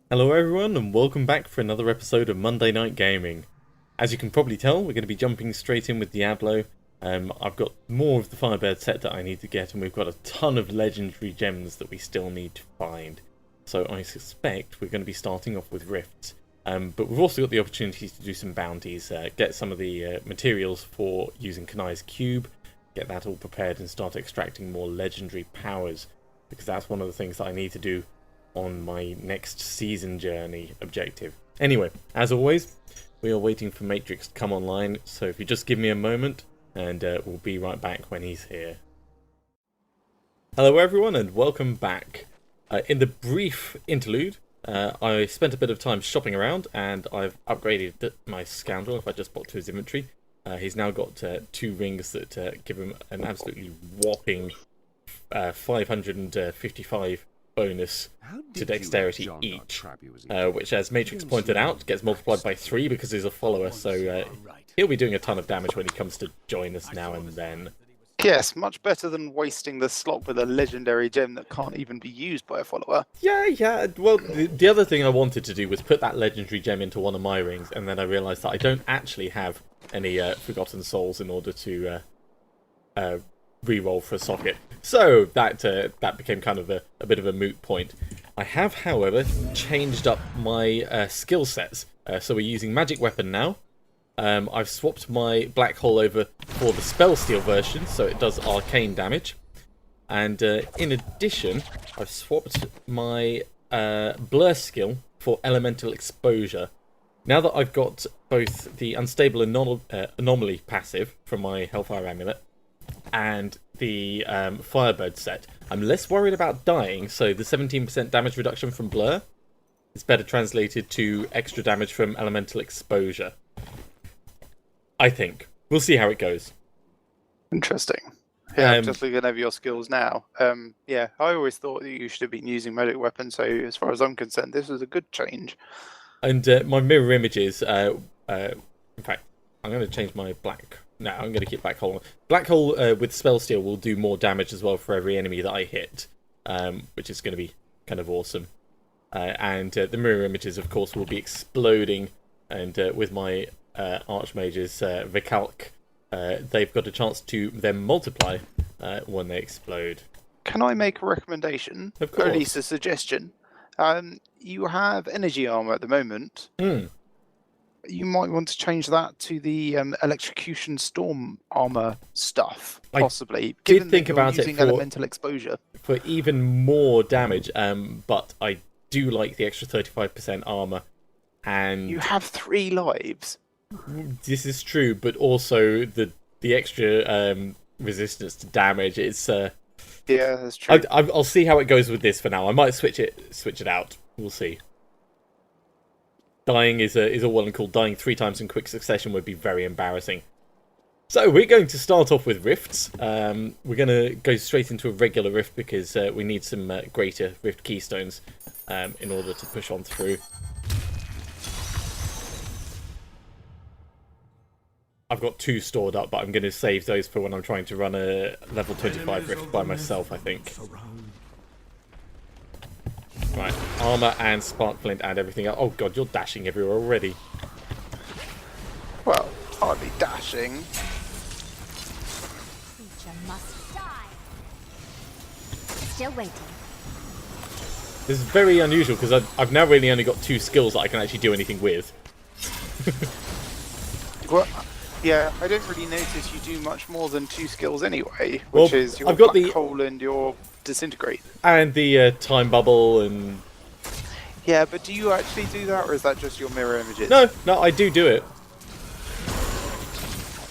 Hello everyone and welcome back for another episode of Monday Night Gaming. As you can probably tell, we're going to be jumping straight in with Diablo. I've got more of the Firebird set that I need to get, and we've got a ton of legendary gems that we still need to find. So I suspect we're going to be starting off with rifts. But we've also got the opportunity to do some bounties, get some of the materials for using Kanai's cube, get that all prepared and start extracting more legendary powers, because that's one of the things that I need to do on my next season journey objective. Anyway, as always, we are waiting for Matryx to come online, so if you just give me a moment, and we'll be right back when he's here. Hello everyone, and welcome back. In the brief interlude, I spent a bit of time shopping around, and I've upgraded my scoundrel. If I just pop to his inventory, he's now got 2 rings that give him an absolutely whopping 555 bonus to dexterity each, which, as Matryx pointed out, gets multiplied by 3 because he's a follower, so he'll be doing a ton of damage when he comes to join us now and then. Yes, much better than wasting the slot with a legendary gem that can't even be used by a follower. Yeah, well, the other thing I wanted to do was put that legendary gem into one of my rings, and then I realised that I don't actually have any Forgotten Souls in order to re-roll for a socket. So that became kind of a bit of a moot point. I have, however, changed up my skill sets. So we're using magic weapon now. I've swapped my black hole over for the spell steel version, so it does arcane damage. And in addition, I've swapped my blur skill for elemental exposure. Now that I've got both the unstable anomaly passive from my Hellfire Amulet and the Firebird set, I'm less worried about dying, so the 17% damage reduction from Blur is better translated to extra damage from Elemental Exposure. I think. We'll see how it goes. Interesting. Yeah, I'm just looking over your skills now. Yeah, I always thought that you should have been using magic weapon, so as far as I'm concerned, this was a good change. And my mirror images, in fact, I'm going to change my black. No, I'm going to keep Black Hole. Black Hole with Spell Steel will do more damage as well for every enemy that I hit, which is going to be kind of awesome. And the mirror images, of course, will be exploding. And with my Archmages, Vicalc, they've got a chance to then multiply when they explode. Can I make a recommendation? Of course. Or at least a suggestion. You have energy armor at the moment. You might want to change that to the electrocution storm armor stuff, possibly. I did think about it for elemental exposure for even more damage, but I do like the extra 35% armor. And you have 3 lives. This is true, but also the extra resistance to damage. It's yeah, that's true. I'll see how it goes with this for now. I might switch it out. We'll see. Dying is all well and cool. Dying 3 times in quick succession would be very embarrassing. So we're going to start off with rifts. We're going to go straight into a regular rift because we need some greater rift keystones in order to push on through. I've got 2 stored up, but I'm going to save those for when I'm trying to run a level 25 rift by myself, I think. Right, armor and spark flint and everything else. Oh god, you're dashing everywhere already. Well, hardly dashing. Creature must die. Still waiting. This is very unusual because I've now really only got 2 skills that I can actually do anything with. Well, yeah, I don't really notice you do much more than 2 skills anyway, which is your black hole and your disintegrate. And the time bubble and... Yeah, but do you actually do that, or is that just your mirror images? No, I do it.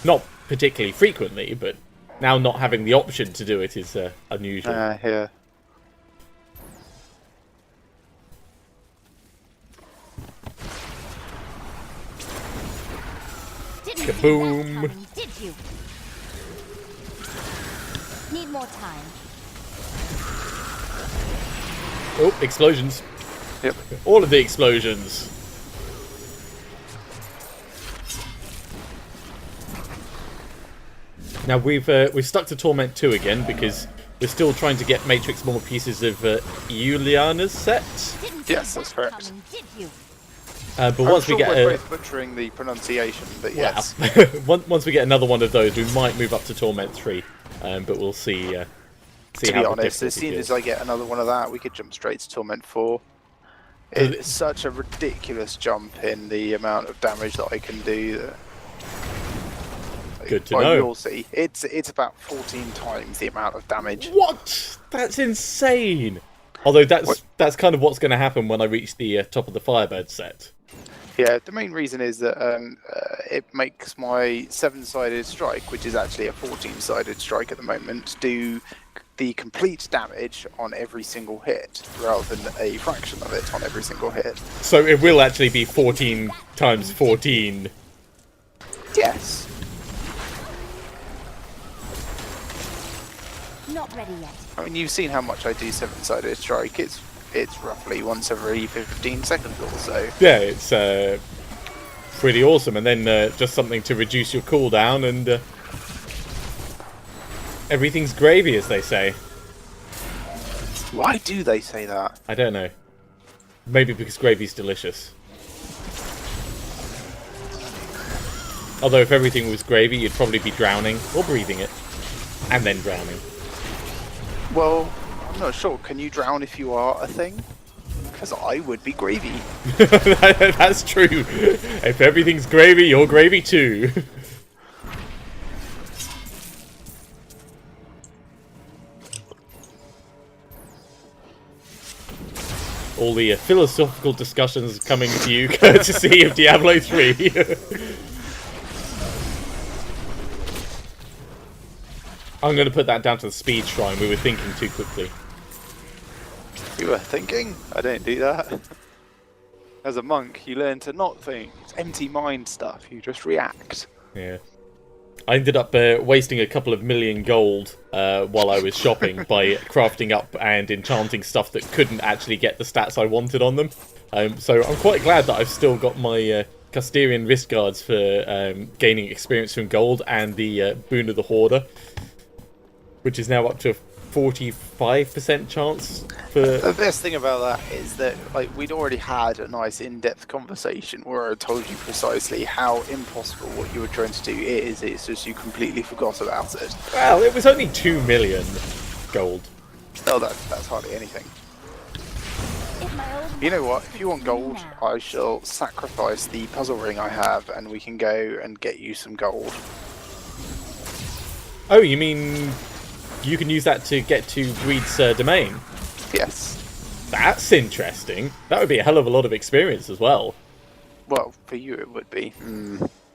Not particularly frequently, but now not having the option to do it is unusual. Yeah. Kaboom! Did you? Need more time. Oh, explosions. Yep. All of the explosions. Now we've stuck to Torment 2 again because we're still trying to get Matryx more pieces of Juliana's set. Yes, that's correct. Coming, did you? But I'm once sure we get we're both butchering the pronunciation, but yes. once we get another one of those, we might move up to Torment 3. But we'll see. To be honest, as soon as I get another one of that, we could jump straight to Torment 4. It's such a ridiculous jump in the amount of damage that I can do. Good to know. You'll see. It's about 14 times the amount of damage. What? That's insane. Although that's kind of what's going to happen when I reach the top of the Firebird set. Yeah, the main reason is that it makes my 7-sided strike, which is actually a 14-sided strike at the moment, do the complete damage on every single hit, rather than a fraction of it on every single hit. So it will actually be 14 times 14. Yes. Not ready yet. I mean, you've seen how much I do 7-sided strike. It's roughly once every 15 seconds or so. Yeah, it's pretty awesome. And then just something to reduce your cooldown, and everything's gravy, as they say. Why do they say that? I don't know. Maybe because gravy's delicious. Although if everything was gravy, you'd probably be drowning or breathing it, and then drowning. Well, I'm not sure. Can you drown if you are a thing? Because I would be gravy. That's true. If everything's gravy, you're gravy too. All the philosophical discussions coming to you courtesy of Diablo 3. I'm going to put that down to the speed shrine. We were thinking too quickly. You were thinking? I don't do that. As a monk, you learn to not think. It's empty mind stuff. You just react. Yeah. I ended up wasting a couple of million gold while I was shopping by crafting up and enchanting stuff that couldn't actually get the stats I wanted on them. So I'm quite glad that I've still got my Custarian wrist guards for gaining experience from gold and the Boon of the Hoarder, which is now up to a 45% chance for... The best thing about that is that we'd already had a nice in-depth conversation where I told you precisely how impossible what you were trying to do is. It's just you completely forgot about it. Well, it was only 2 million gold. Oh, that's hardly anything. If my old You know what? If you want gold, now. I shall sacrifice the puzzle ring I have and we can go and get you some gold. Oh, you mean you can use that to get to Greed's domain? Yes. That's interesting. That would be a hell of a lot of experience as well. Well, for you it would be.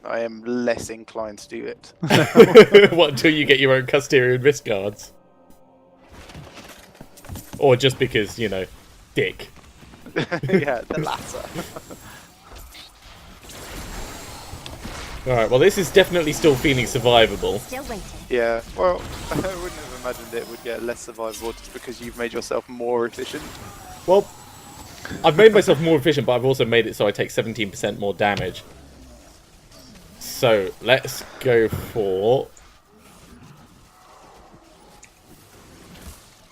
I am less inclined to do it. What, until you get your own Custarian wrist guards? Or just because, you know, dick. Yeah, the latter. Alright, well this is definitely still feeling survivable. Still waiting. Yeah, well, I wouldn't have imagined it would get less survivable just because you've made yourself more efficient. Well, I've made myself more efficient, but I've also made it so I take 17% more damage. So, let's go for...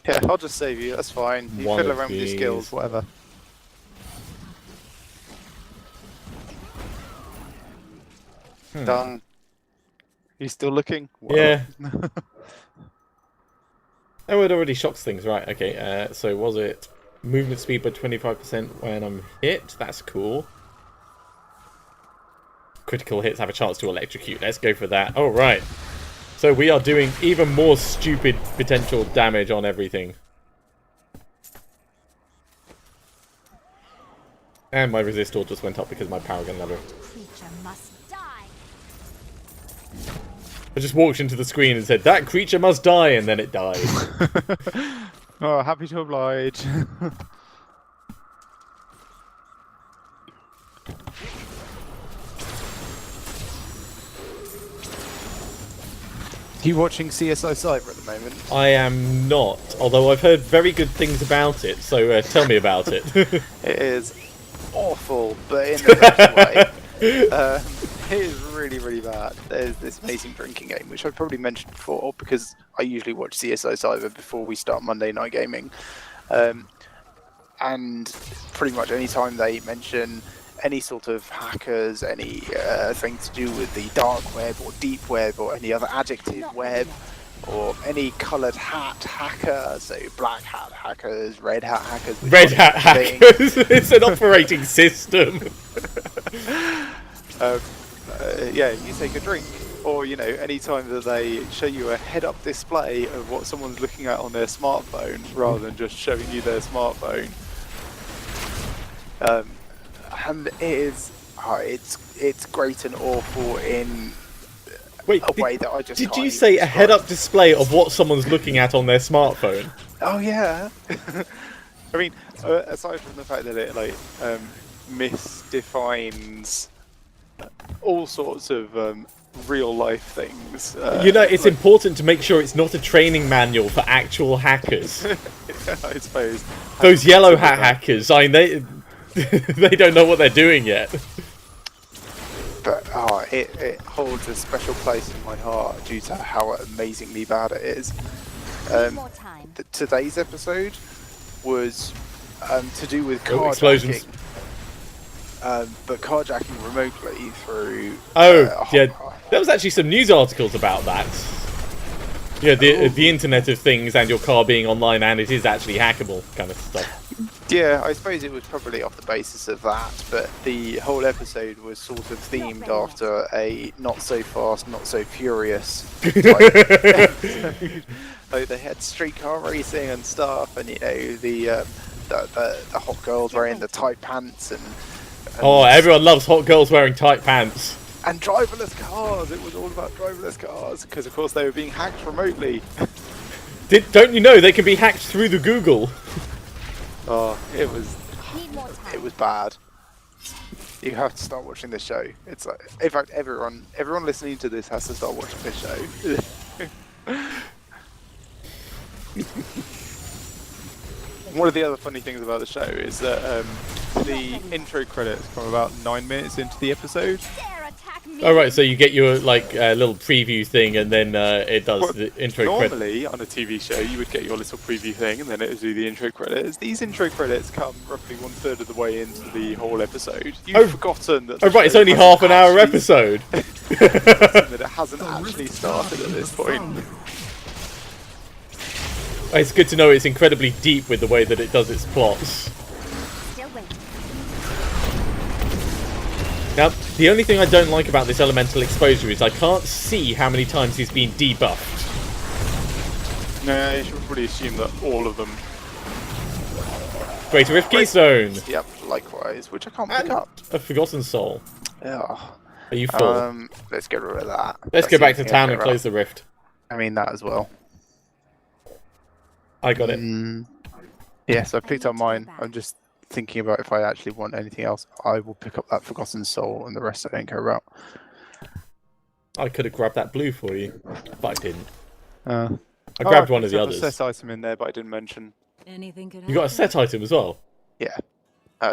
Yeah, I'll just save you, that's fine. You One fiddle of around with your these. skills, whatever. Done. You still looking? Yeah. Oh, it already shocks things. Right, okay. So was it movement speed by 25% when I'm hit? That's cool. Critical hits have a chance to electrocute. Let's go for that. Oh, right. So we are doing even more stupid potential damage on everything. And my resistor just went up because of my power gun level. Creature must die. I just walked into the screen and said, "That creature must die," and then it died. Oh, happy to oblige. Are you watching CSI Cyber at the moment? I am not, although I've heard very good things about it, so tell me about it. It is awful, but in the best way. It is really, really bad. There's this amazing drinking game, which I've probably mentioned before, because I usually watch CSI Cyber before we start Monday Night Gaming. And pretty much any time they mention any sort of hackers, any thing to do with the dark web or deep web or any other adjective web, or any coloured hat hacker, so black hat hackers, red hat hackers. Red hat hackers. It's an operating system. Yeah, you take a drink, or any time that they show you a head-up display of what someone's looking at on their smartphone, rather than just showing you their smartphone. And it is, it's great and awful in a way that I just Did can't you say even a head-up display of what someone's looking at on their smartphone? Oh yeah. I mean, aside from the fact that it misdefines all sorts of real life things. It's important to make sure it's not a training manual for actual hackers. Yeah, I suppose. Those yellow hat hackers, they don't know what they're doing yet. But it holds a special place in my heart due to how amazingly bad it is. Today's episode was to do with explosions. But carjacking remotely through. There was actually some news articles about that. Yeah, the Internet of Things and your car being online and it is actually hackable kind of stuff. Yeah, I suppose it was probably off the basis of that, but the whole episode was sort of themed after a not so fast, not so furious type. Like they had streetcar racing and stuff, and the hot girls wearing the tight pants and everyone loves hot girls wearing tight pants. And driverless cars. It was all about driverless cars because, of course, they were being hacked remotely. Don't you know they can be hacked through the Google? Oh, it was bad. You have to start watching this show. It's like, in fact, everyone listening to this has to start watching this show. One of the other funny things about the show is that the intro credits come about 9 minutes into the episode. Oh right, so you get your little preview thing, and then it does the intro credits. Normally, on a TV show, you would get your little preview thing, and then it would do the intro credits. These intro credits come roughly 1/3 of the way into the whole episode. You've forgotten that. Oh right, it's only half an hour episode. That it hasn't actually started at this point. It's good to know it's incredibly deep with the way that it does its plots. Now, the only thing I don't like about this elemental exposure is I can't see how many times he's been debuffed. No, you should probably assume that all of them. Greater Rift Keystone! Yep, likewise, which I can't pick up. A Forgotten Soul. Yeah. Are you full? Let's get rid of that. Let's go back to town and close the rift. I mean, that as well. I got it. Yes, I picked up mine. I'm just thinking about if I actually want anything else. I will pick up that Forgotten Soul, and the rest I don't care about. I could have grabbed that blue for you, but I didn't. I grabbed one of the others. There's a set item in there, but I didn't mention. Anything could happen. You got a set item as well? Yeah.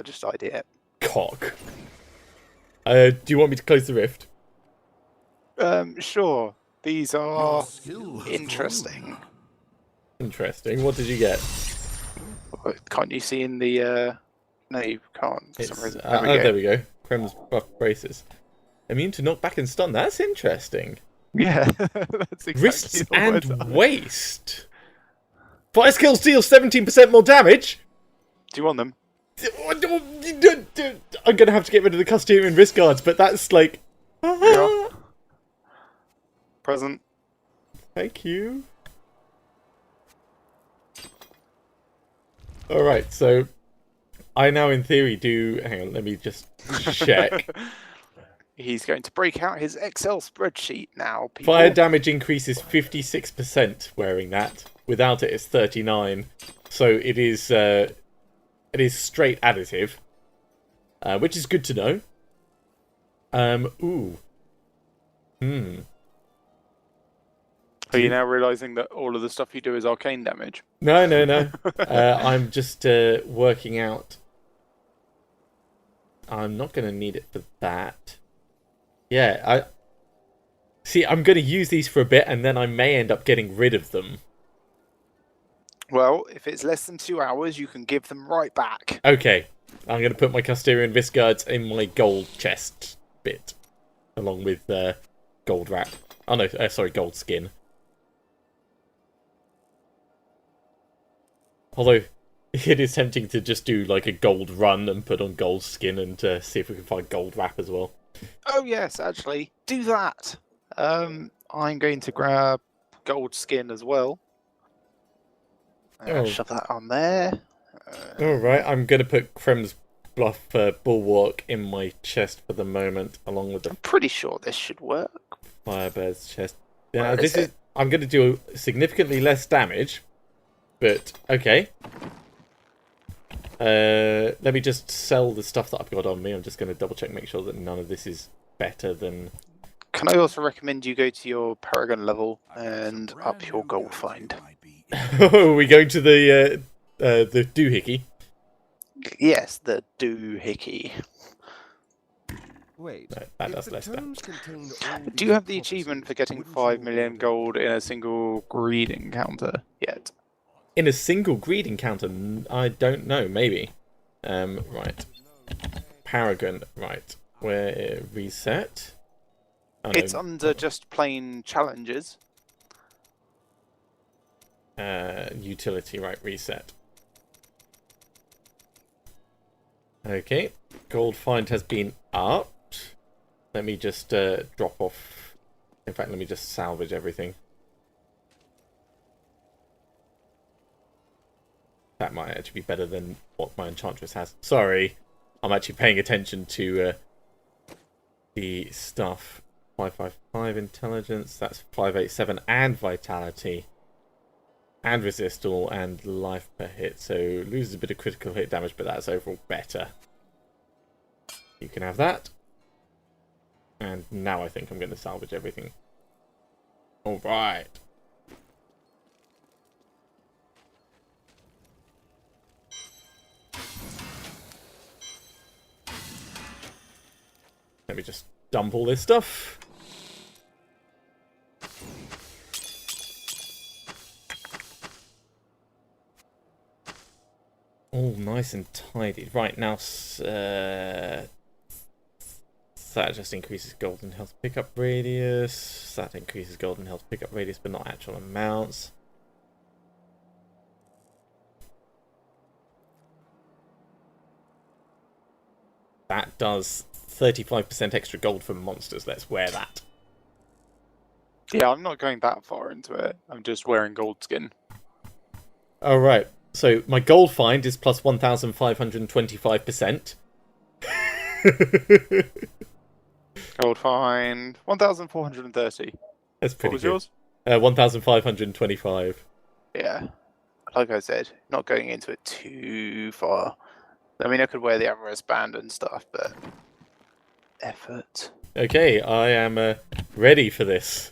Just idea. Cock. Do you want me to close the rift? Sure. These are interesting. Interesting. What did you get? Can't you see in the... No, you can't. For some reason. There we go. Krem's buff braces. Immune to knockback and stun. That's interesting. Yeah, that's exactly Wrists and waist. Fire skills deal 17% more damage. Do you want them? I'm gonna have to get rid of the Custodian wrist guards, but that's like... Yeah. Present. Thank you. Alright, so I now in theory do... Hang on, let me just check. He's going to break out his Excel spreadsheet now, people. Fire damage increases 56% wearing that. Without it, it's 39. So it is straight additive, which is good to know. Ooh. Are you now realising that all of the stuff you do is arcane damage? No. I'm just working out. I'm not going to need it for that. Yeah, I'm going to use these for a bit, and then I may end up getting rid of them. Well, if it's less than 2 hours, you can give them right back. Okay, I'm going to put my Custarian Viscards in my gold chest bit, along with gold wrap. Oh no, sorry, gold skin. Although, it is tempting to just do like a gold run and put on gold skin and see if we can find gold wrap as well. Oh yes, actually, do that. I'm going to grab gold skin as well. Shove that on there. Alright, I'm going to put Krem's Bluff Bulwark in my chest for the moment, along with the I'm pretty sure this should work. Firebird's chest. Now, Where is it? I'm going to do significantly less damage, but okay. Let me just sell the stuff that I've got on me. I'm just going to double check, make sure that none of this is better than... Can I also recommend you go to your Paragon level and up your gold find? Are we going to the doohickey? Yes, the doohickey. Wait, No, that does less damage. Do you have the achievement for getting 5 million gold in a single greed encounter yet? In a single greed encounter? I don't know, maybe. Right. Paragon, right. Where reset? Oh, no. It's under just plain challenges. Utility, right, reset. Okay, gold find has been upped. Let me just drop off. In fact, let me just salvage everything. That might actually be better than what my Enchantress has. Sorry, I'm actually paying attention to the stuff. 555 intelligence, that's 587 and vitality. And resist all and life per hit, so loses a bit of critical hit damage, but that's overall better. You can have that. And now I think I'm going to salvage everything. Alright. Let me just dump all this stuff. All nice and tidy. Right, now that just increases golden health pickup radius. That increases golden health pickup radius, but not actual amounts. That does 35% extra gold for monsters. Let's wear that. Yeah, I'm not going that far into it. I'm just wearing gold skin. Alright, so my gold find is plus 1,525%. Gold find 1,430. That's pretty What was good. yours? 1,525. Yeah. Like I said, not going into it too far. I mean, I could wear the Avarice band and stuff, but effort. Okay, I am ready for this.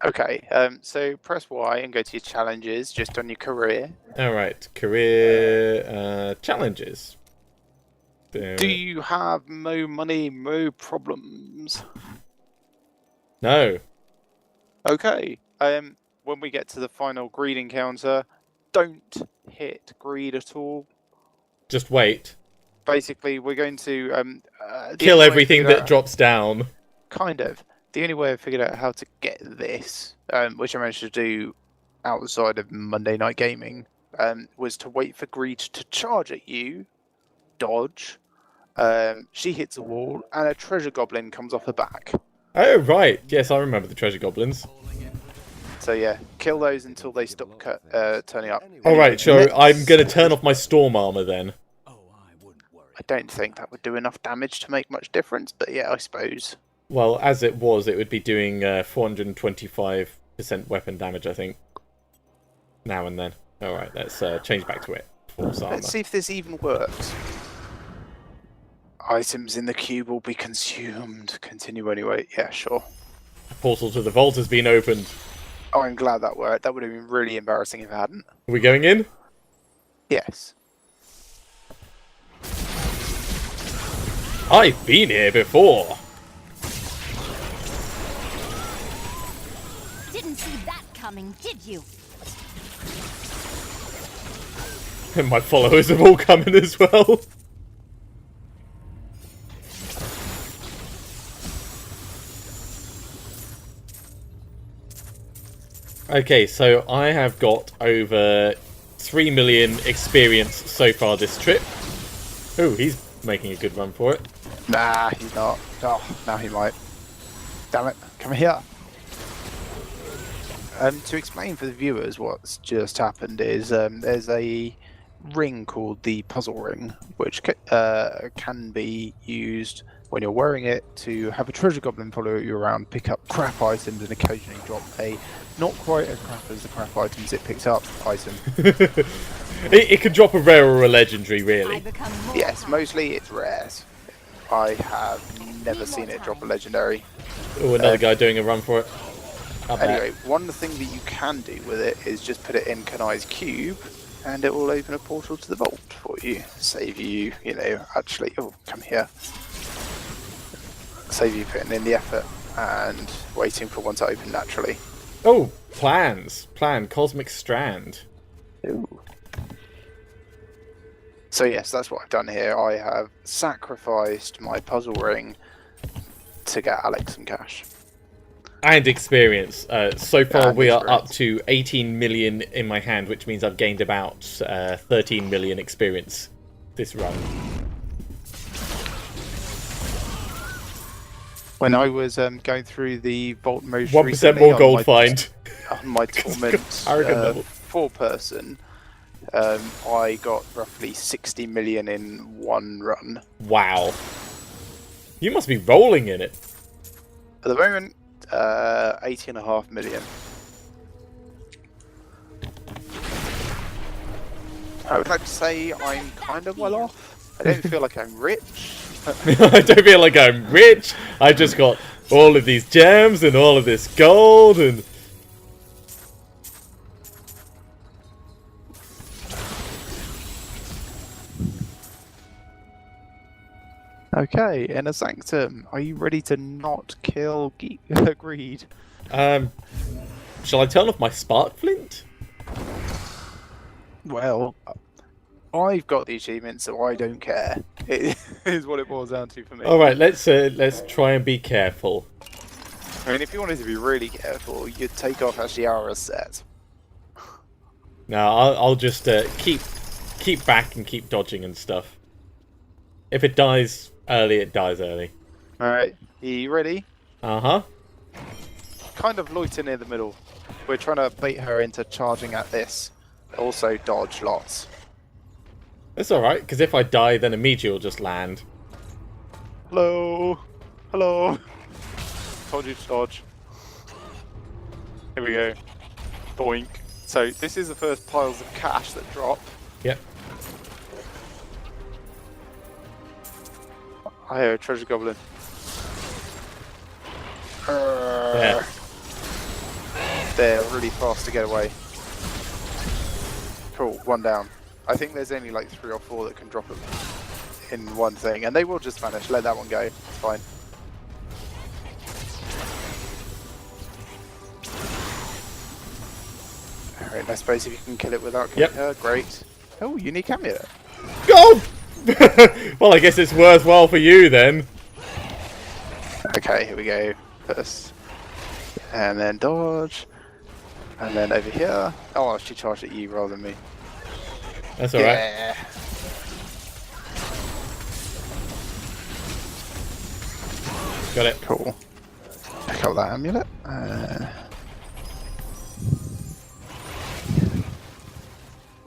Okay, so press Y and go to your challenges, just on your career. Alright, career challenges. Do you have mo money, mo problems? No. Okay, when we get to the final greed encounter, don't hit greed at all. Just wait. Basically, we're going to Kill everything that drops down. Kind of. The only way I figured out how to get this, which I managed to do outside of Monday Night Gaming, was to wait for greed to charge at you, dodge, she hits a wall, and a treasure goblin comes off the back. Oh, right. Yes, I remember the treasure goblins. So yeah, kill those until they stop turning up. Alright, so I'm going to turn off my storm armor then. I don't think that would do enough damage to make much difference, but yeah, I suppose. Well, as it was, it would be doing 425% weapon damage, I think. Now and then. Alright, let's change back to it. Force armor. Let's see if this even works. Items in the cube will be consumed. Continue anyway. Yeah, sure. The portal to the vault has been opened. Oh, I'm glad that worked. That would have been really embarrassing if it hadn't. Are we going in? Yes. I've been here before. Didn't see that coming, did you? And my followers have all come in as well. Okay, so I have got over 3 million experience so far this trip. Oh, he's making a good run for it. Nah, he's not. Oh, now he might. Damn it, come here. To explain for the viewers what's just happened is there's a ring called the puzzle ring, which can be used when you're wearing it to have a treasure goblin follow you around, pick up crap items, and occasionally drop a not quite as crap as the crap items it picks up item. It can drop a rare or a legendary, really. Yes, mostly it's rares. I have never seen it drop a legendary. Oh, another guy doing a run for it. Anyway, one thing that you can do with it is just put it in Kanai's cube, and it will open a portal to the vault for you. Save you, actually... Oh, come here. Save you putting in the effort and waiting for one to open naturally. Oh, plans. Plan, Cosmic Strand. Ooh. So yes, that's what I've done here. I have sacrificed my puzzle ring to get Alex some cash. And experience. So far And we are experience. up to 18 million in my hand, which means I've gained about 13 million experience this run. When I was going through the vault most 1% recently more on gold my- find. on my Torment Arrogant level. 4-person, I got roughly 60 million in one run. Wow. You must be rolling in it. At the moment, 80.5 million. I would like to say I'm kind of well off. I don't feel like I'm rich. I don't feel like I'm rich. I just got all of these gems and all of this gold and... Okay, in a sanctum, are you ready to not kill greed? Shall I turn off my spark flint? Well, I've got the achievement, so I don't care. It is what it boils down to for me. All right, let's try and be careful. I mean, if you wanted to be really careful, you'd take off Ashiara's set. No, I'll just keep back and keep dodging and stuff. If it dies early, it dies early. Alright, you ready? Uh-huh. Kind of loiter near the middle. We're trying to bait her into charging at this. Also dodge lots. That's alright, because if I die, then a meteor will just land. Hello? Hello? Told you to dodge. Here we go. Boink. So this is the first piles of cash that drop. Yep. I hear a treasure goblin. Yeah. They're really fast to get away. Cool, one down. I think there's only like 3 or 4 that can drop them in one thing, and they will just vanish. Let that one go. It's fine. Alright, I suppose if you can kill it without killing her, great. Oh, unique amulet. Go! Well, I guess it's worthwhile for you then. Okay, here we go. First. And then dodge. And then over here. Oh, she charged at you rather than me. That's alright. Yeah. Got it. Cool. Pick up that amulet.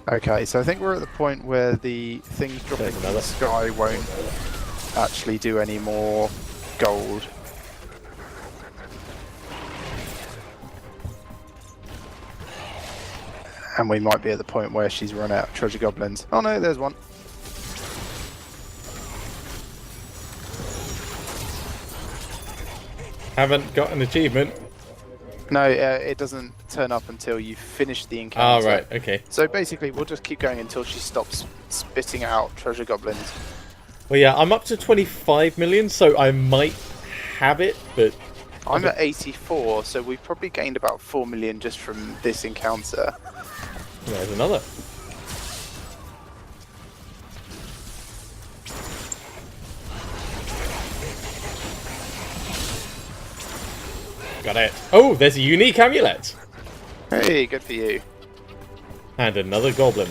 Okay, so I think we're at the point where the things dropping from the sky won't actually do any more gold. And we might be at the point where she's run out of treasure goblins. Oh no, there's one. Haven't got an achievement. No, it doesn't turn up until you finish the Ah, encounter. right, okay. So basically, we'll just keep going until she stops spitting out treasure goblins. Well, yeah, I'm up to 25 million, so I might have it, but I'm at 84, so we've probably gained about 4 million just from this encounter. There's another. Got it. Oh, there's a unique amulet. Hey, good for you. And another goblin.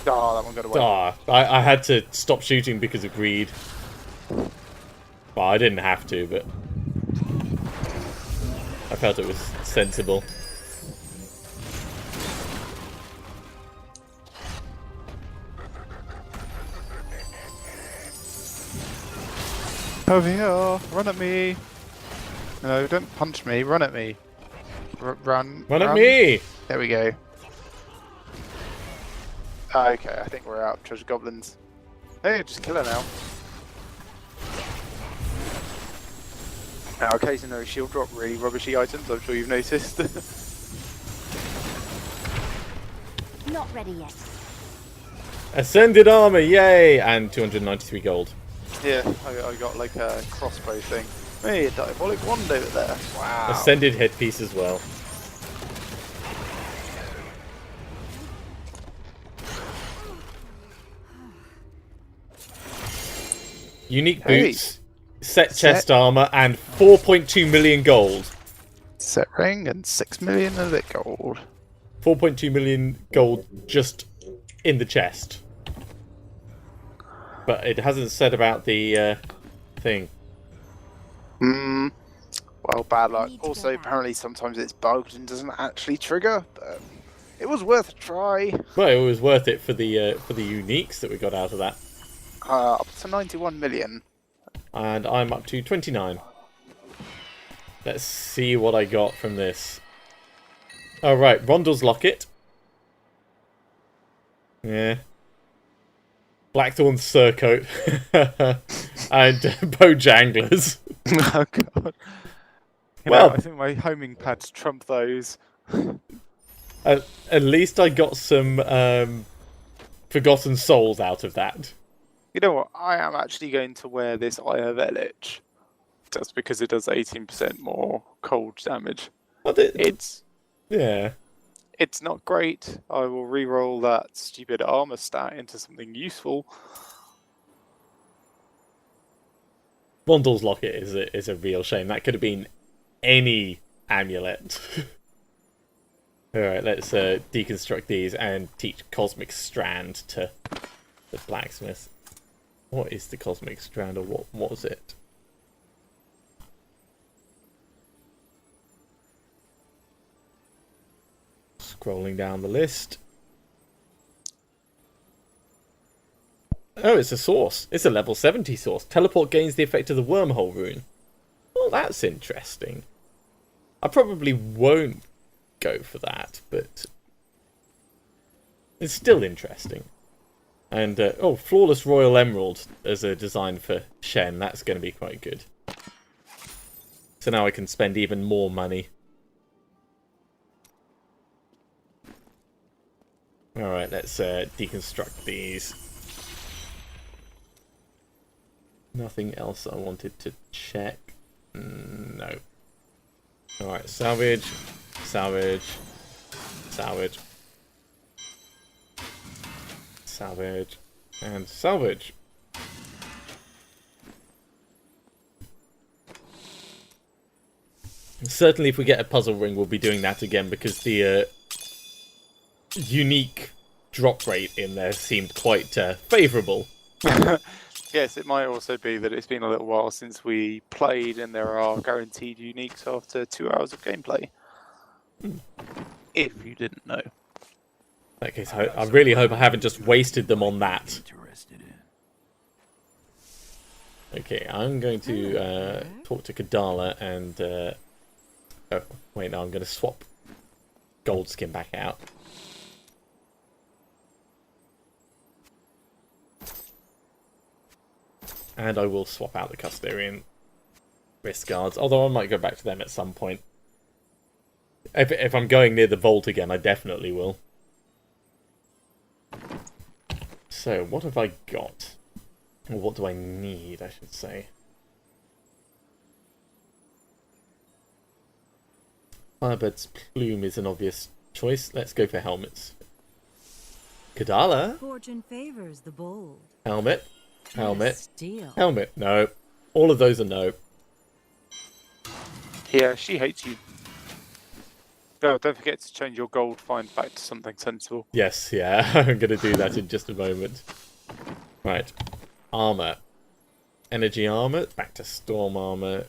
Oh, that one got away. Ah, I had to stop shooting because of greed. Well, I didn't have to, but I felt it was sensible. Over here, run at me. No, don't punch me, run at me. Run. Run at me! There we go. Okay, I think we're out of treasure goblins. Hey, just kill her now. Now, occasionally she'll drop really rubbishy items, I'm sure you've noticed. Not ready yet. Ascended armor, yay! And 293 gold. Yeah, I got like a crossbow thing. Hey, a diabolic wand over there. Wow. Ascended headpiece as well. Unique boots, set chest armor, and 4.2 million gold. Set ring and 6 million of it gold. 4.2 million gold just in the chest. But it hasn't said about the thing. Well, bad luck. Also, apparently sometimes it's bugged and doesn't actually trigger, but it was worth a try. Well, it was worth it for the uniques that we got out of that. Up to 91 million. And I'm up to 29. Let's see what I got from this. Oh, right. Rondell's Locket. Yeah. Blackthorn's Surcoat. And Bojanglers. Oh, God. Well, I think my homing pads trump those. at least I got some Forgotten Souls out of that. You know what? I am actually going to wear this Eye of Elich. Just because it does 18% more cold damage. Well, yeah. It's not great. I will re-roll that stupid armor stat into something useful. Rondell's Locket is a real shame. That could have been any amulet. Alright, let's deconstruct these and teach Cosmic Strand to the blacksmith. What is the Cosmic Strand, or what was it? Scrolling down the list. Oh, it's a source. It's a level 70 source. Teleport gains the effect of the wormhole rune. Well, that's interesting. I probably won't go for that, but it's still interesting. And, oh, Flawless Royal Emerald as a design for Shen. That's going to be quite good. So now I can spend even more money. Alright, let's deconstruct these. Nothing else I wanted to check. No. Alright, salvage, salvage, salvage, salvage, and salvage. Certainly if we get a puzzle ring, we'll be doing that again, because the unique drop rate in there seemed quite favourable. Yes, it might also be that it's been a little while since we played and there are guaranteed uniques after 2 hours of gameplay. If you didn't know. In that case, I really hope I haven't just wasted them on that. Okay, I'm going to talk to Kadala and... oh, wait, no, I'm going to swap Goldskin back out. And I will swap out the Custodian wrist guards, although I might go back to them at some point. If I'm going near the vault again, I definitely will. so what have I got? Or what do I need, I should say. Firebird's plume is an obvious choice. Let's go for helmets. Kadala. Fortune favors the bold. Helmet. Helmet. Steel. Helmet. No. All of those are no. Yeah, she hates you. Oh, don't forget to change your gold find back to something sensible. Yes, yeah. I'm going to do that in just a moment. Right. Armor. Energy armor. Back to storm armor.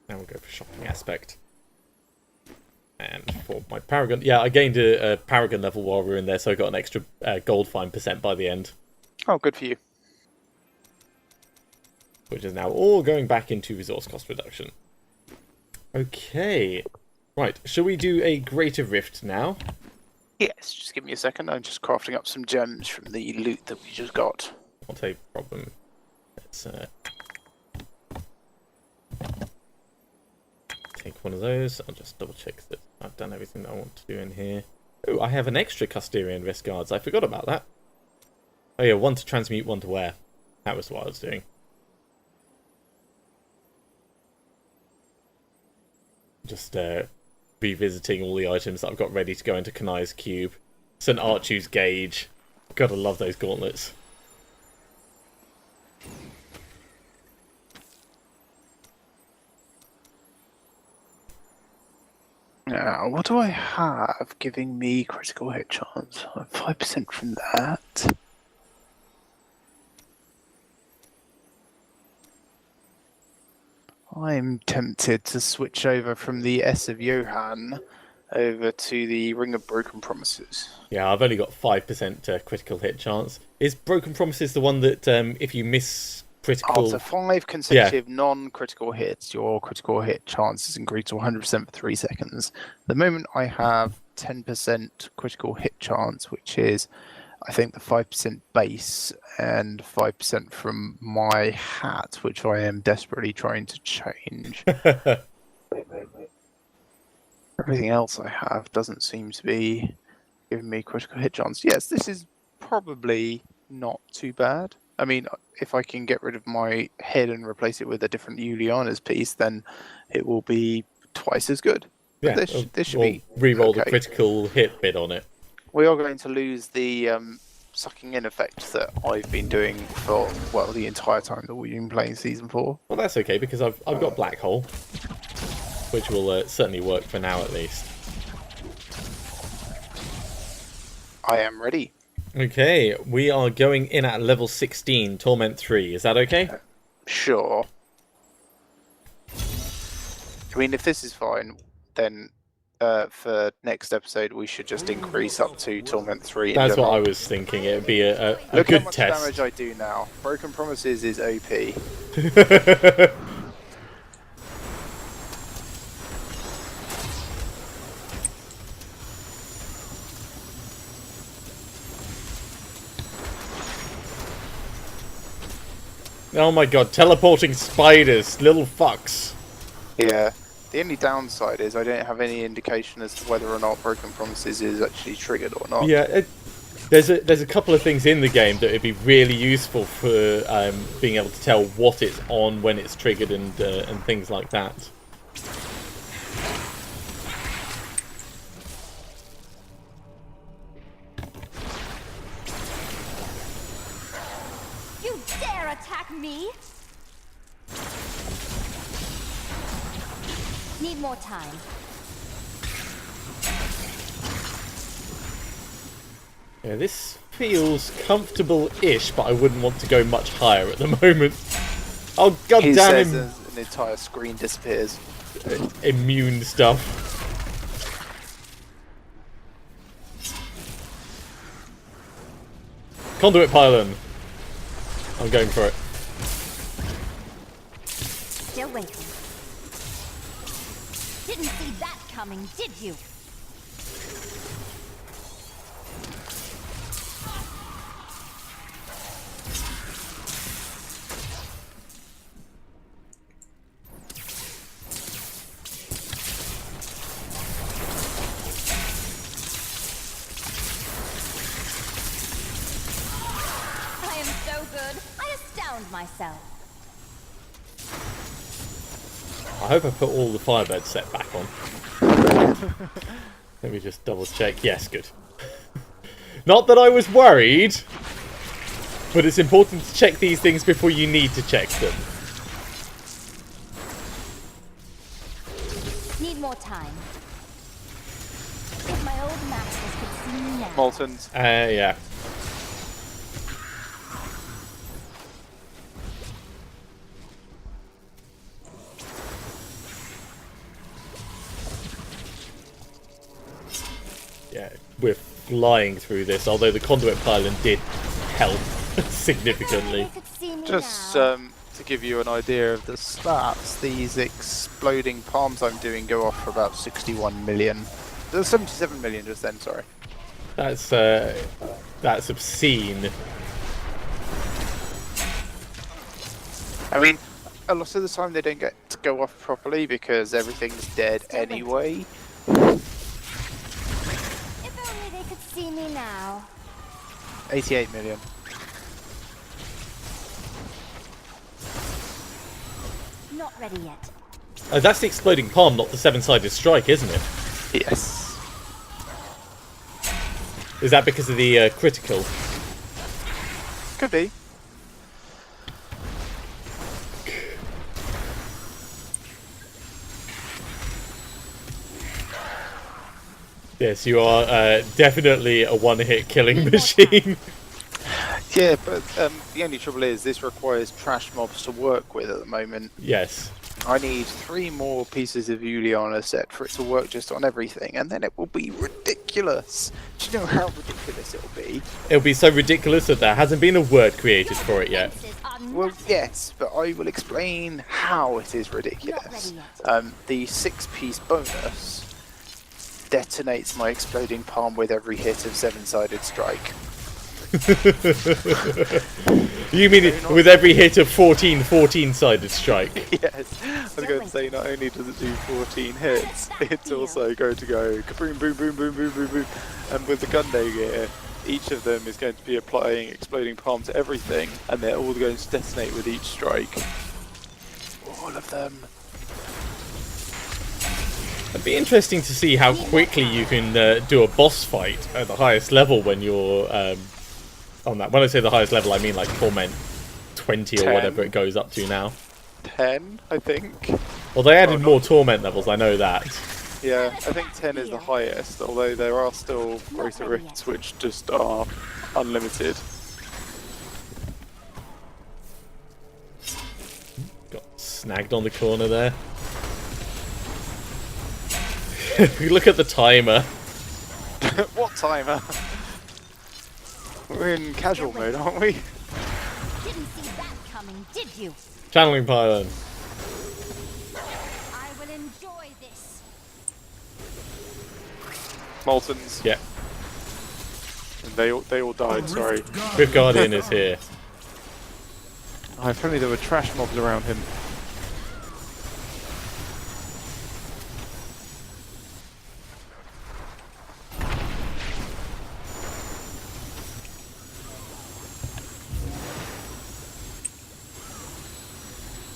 Now we'll go for shopping aspect. And for my Paragon... Yeah, I gained a Paragon level while we were in there, so I got an extra gold find % by the end. Oh, good for you. Which is now all going back into resource cost reduction. Okay. Right, shall we do a Greater Rift now? Yes, just give me a second. I'm just crafting up some gems from the loot that we just got. Not a problem. Let's... take one of those. I'll just double check that I've done everything that I want to do in here. Oh, I have an extra Custarian Wrist Guards. I forgot about that. Oh yeah, one to transmute, one to wear. That was what I was doing. Just revisiting all the items that I've got ready to go into Kanai's Cube. St. Archu's Gauge. Gotta love those gauntlets. Now, what do I have giving me critical hit chance? 5% from that. I'm tempted to switch over from the S of Johann over to the Ring of Broken Promises. Yeah, I've only got 5% critical hit chance. Is Broken Promises the one that if you miss critical... After 5 consecutive non-critical hits, your critical hit chance is increased to 100% for 3 seconds. At the moment, I have 10% critical hit chance, which is, I think, the 5% base and 5% from my hat, which I am desperately trying to change. Everything else I have doesn't seem to be giving me critical hit chance. Yes, this is probably not too bad. I mean, if I can get rid of my head and replace it with a different Juliana's piece, then it will be twice as good. Yeah, this should be re-roll okay. the critical hit bit on it. We are going to lose the sucking in effect that I've been doing for, well, the entire time that we've been playing Season 4. Well, that's okay, because I've got Black Hole, which will certainly work for now, at least. I am ready. Okay, we are going in at level 16, Torment 3. Is that okay? Sure. I mean, if this is fine, then for next episode we should just increase up to Torment 3. That's what I was thinking. It would be a Look good how much test. damage I do now. Broken Promises is OP. Oh my god, teleporting spiders, little fucks. Yeah. The only downside is I don't have any indication as to whether or not Broken Promises is actually triggered or not. Yeah, there's a couple of things in the game that would be really useful for being able to tell what it's on, when it's triggered, and things like that. You dare attack me? Need more time. Yeah, this feels comfortable-ish, but I wouldn't want to go much higher at the moment. Oh god He damn says him! an entire screen disappears. Immune stuff. Conduit pylon. I'm going for it. Still waiting. Didn't see that coming, did you? myself. I hope I put all the Firebird set back on. Let me just double check. Yes, good. Not that I was worried, but it's important to check these things before you need to check them. Need more time. If my old masters could see me now. Moltons. Yeah. Yeah, we're flying through this, although the conduit pylon did help significantly. They could see me Just now. to give you an idea of the stats, these exploding palms I'm doing go off for about 61 million. There's 77 million just then, sorry. That's obscene. I mean, a lot of the time they don't get to go off properly because everything's dead anyway. If only they could see me now. 88 million. Not ready yet. That's the exploding palm, not the seven-sided strike, isn't it? Yes. Is that because of the critical? Could be. Yes, you are definitely a one-hit killing machine. Yeah, but the only trouble is this requires trash mobs to work with at the moment. Yes. I need 3 more pieces of Juliana set for it to work just on everything, and then it will be ridiculous. Do you know how ridiculous it will be? It'll be so ridiculous that there hasn't been a word created for it yet. Defenses are Well, nothing. yes, but I will explain how it is ridiculous. Not ready The 6-piece bonus detonates my exploding palm with every hit of 7-sided strike. You mean it with every hit of 14-sided strike? Yes, I was going to say not only does it do 14 hits, it's also going to go kaboom, boom, boom, boom, boom, boom, boom. And with the Gunday gear, each of them is going to be applying exploding palm to everything, and they're all going to detonate with each strike. All of them. It'd be interesting to see how quickly you can do a boss fight at the highest level when you're on that. When I say the highest level, I mean like Torment 20 or 10. whatever it goes up to now. 10, I think. Well, they added more Torment levels, I know that. Yeah, I think 10 is the highest, although there are still greater rifts which just are unlimited. Got snagged on the corner there. Look at the timer. What timer? We're in casual mode, aren't we? Didn't see that coming, did you? Channeling pylon. I will enjoy this. Moltons. Yeah. And they all died, sorry. Rift Guardian is here. Oh, if only there were trash mobs around him.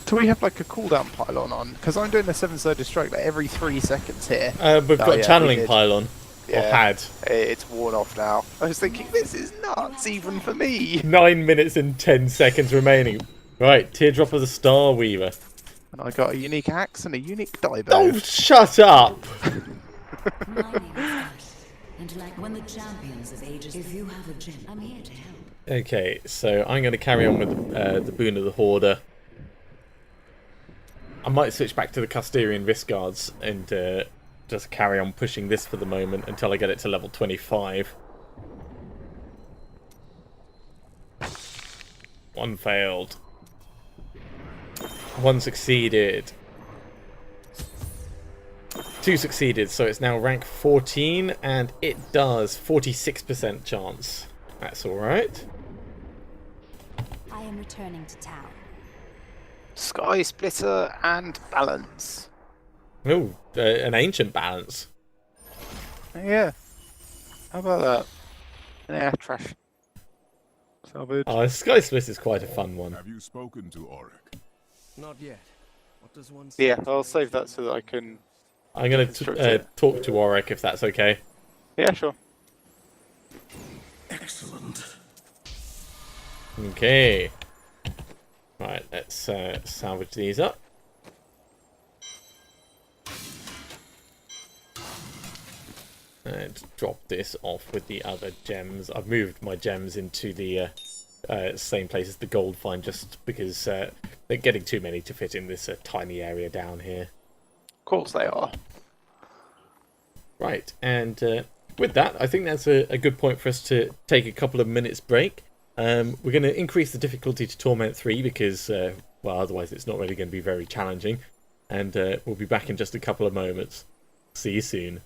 Do we have like a cooldown pylon on? Because I'm doing a 7-sided strike like every 3 seconds here. We've got Oh, yeah, channeling we did. pylon. Or Yeah. had. It's worn off now. I was thinking, this is nuts even for me. 9 minutes and 10 seconds remaining. Right, Teardrop of the Star Weaver. And I got a unique axe and a unique dive. Oh, shut up! My name is Ash, and like when the champions of ages, if you have a gem, I'm here to help. Okay, so I'm going to carry on with the Boon of the Hoarder. I might switch back to the Custarian Risk Guards and just carry on pushing this for the moment until I get it to level 25. One failed. One succeeded. 2 succeeded, so it's now rank 14, and it does 46% chance. That's alright. I am returning to town. Sky Splitter and Balance. Oh, an ancient balance. Yeah. How about that? Yeah, trash. Salvage. Sky Split is quite a fun one. Have you spoken to Auric? Not yet. What does one say? Yeah, I'll save that so that I can. I'm going to talk to Warwick if that's okay. Yeah, sure. Excellent. Okay. Right, let's salvage these up. And drop this off with the other gems. I've moved my gems into the same place as the gold find just because they're getting too many to fit in this tiny area down here. Of course they are. Right, and with that, I think that's a good point for us to take a couple of minutes break. We're going to increase the difficulty to Torment 3 because, well, otherwise it's not really going to be very challenging. And we'll be back in just a couple of moments. See you soon.